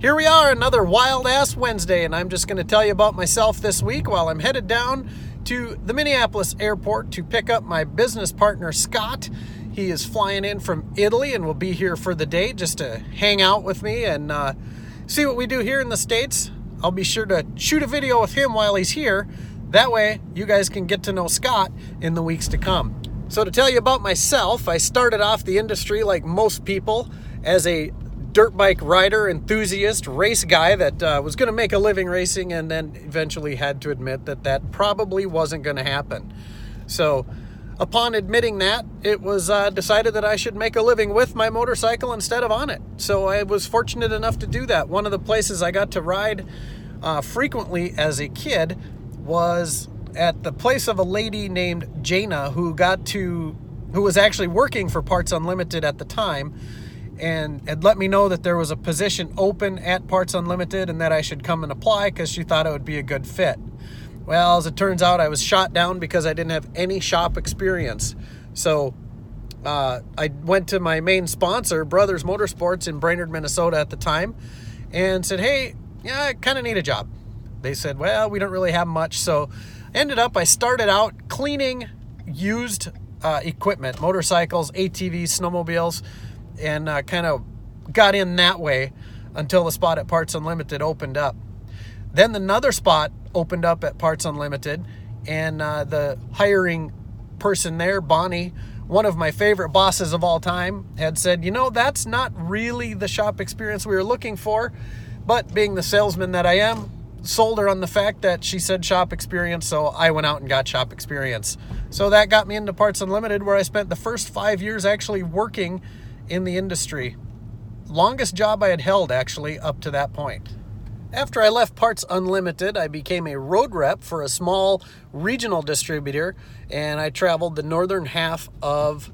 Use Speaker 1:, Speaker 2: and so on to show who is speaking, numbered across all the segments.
Speaker 1: Here we are, another Wild Ass Wednesday, and I'm just going to tell you about myself this week while I'm headed down to the Minneapolis airport to pick up my business partner, Scott. He is flying in from Italy and will be here for the day just to hang out with me and see what we do here in the States. I'll be sure to shoot a video with him while he's here. That way, you guys can get to know Scott in the weeks to come. So to tell you about myself, I started off the industry like most people as a dirt bike rider, enthusiast, race guy that was going to make a living racing, and then eventually had to admit that that probably wasn't going to happen. So upon admitting that, it was decided that I should make a living with my motorcycle instead of on it. So I was fortunate enough to do that. One of the places I got to ride frequently as a kid was at the place of a lady named Jana who was actually working for Parts Unlimited at the time, and had let me know that there was a position open at Parts Unlimited and that I should come and apply because she thought it would be a good fit. Well, as it turns out, I was shot down because I didn't have any shop experience. So I went to my main sponsor, Brothers Motorsports in Brainerd, Minnesota at the time, and said, hey, yeah, I kind of need a job. They said, well, we don't really have much. So I started out cleaning used equipment, motorcycles, ATVs, snowmobiles, and kind of got in that way until the spot at Parts Unlimited opened up. Then another spot opened up at Parts Unlimited, and the hiring person there, Bonnie, one of my favorite bosses of all time, had said, that's not really the shop experience we were looking for. But being the salesman that I am, sold her on the fact that she said shop experience, so I went out and got shop experience. So that got me into Parts Unlimited, where I spent the first 5 years actually working in the industry. Longest job I had held, actually, up to that point. After I left Parts Unlimited, I became a road rep for a small regional distributor, and I traveled the northern half of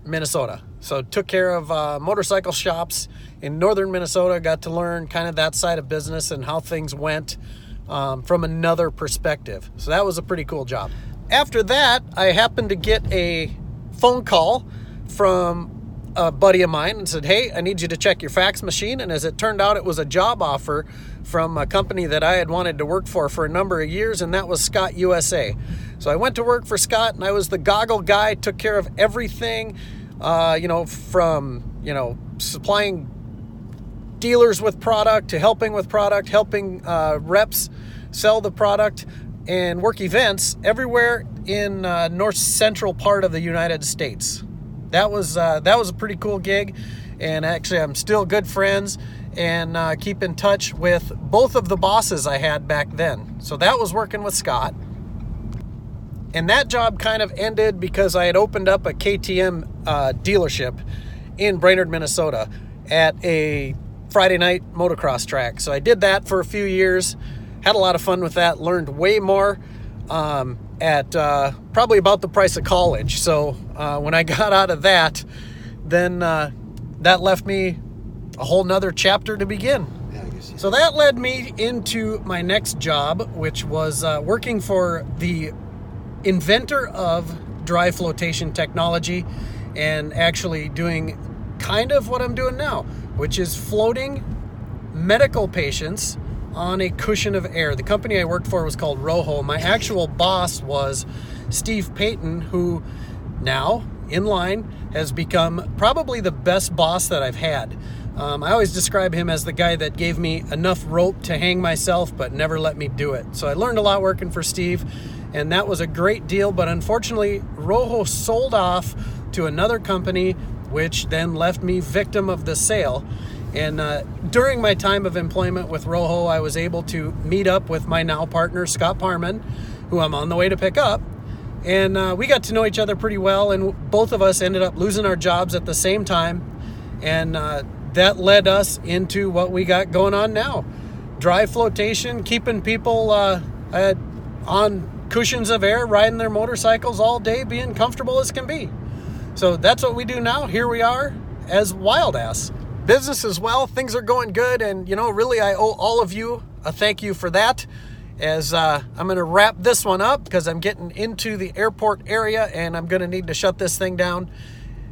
Speaker 1: Minnesota. So took care of motorcycle shops in northern Minnesota, got to learn kind of that side of business and how things went from another perspective. So that was a pretty cool job. After that, I happened to get a phone call from a buddy of mine and said, hey, I need you to check your fax machine. And as it turned out, it was a job offer from a company that I had wanted to work for a number of years, and that was Scott USA. So I went to work for Scott, and I was the goggle guy, took care of everything, from supplying dealers with product to helping with product, helping reps sell the product, and work events everywhere in north central part of the United States. That was a pretty cool gig, and actually I'm still good friends and keep in touch with both of the bosses I had back then. So that was working with Scott. And that job kind of ended because I had opened up a KTM dealership in Brainerd, Minnesota at a Friday night motocross track. So I did that for a few years, had a lot of fun with that, learned way more at probably about the price of college. So when I got out of that, then that left me a whole nother chapter to begin. So that led me into my next job, which was working for the inventor of dry flotation technology, and actually doing kind of what I'm doing now, which is floating medical patients on a cushion of air. The company I worked for was called Rojo. My actual boss was Steve Payton, who now, in line, has become probably the best boss that I've had. I always describe him as the guy that gave me enough rope to hang myself, but never let me do it. So I learned a lot working for Steve, and that was a great deal. But unfortunately, Rojo sold off to another company, which then left me victim of the sale. And during my time of employment with Rojo, I was able to meet up with my now partner, Scott Parman, who I'm on the way to pick up. And we got to know each other pretty well, and both of us ended up losing our jobs at the same time. And that led us into what we got going on now. Dry flotation, keeping people on cushions of air, riding their motorcycles all day, being comfortable as can be. So that's what we do now. Here we are as Wild Ass. Business as well, things are going good, and really I owe all of you a thank you for that, as I'm going to wrap this one up because I'm getting into the airport area and I'm going to need to shut this thing down.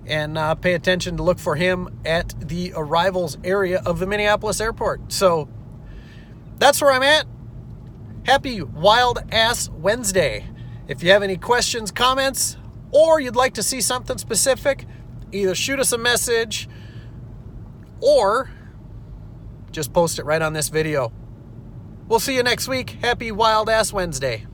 Speaker 1: and pay attention to look for him at the arrivals area of the Minneapolis airport. So that's where I'm at. Happy Wild Ass Wednesday. If you have any questions, comments, or you'd like to see something specific, either shoot us a message or just post it right on this video. We'll see you next week. Happy Wild Ass Wednesday.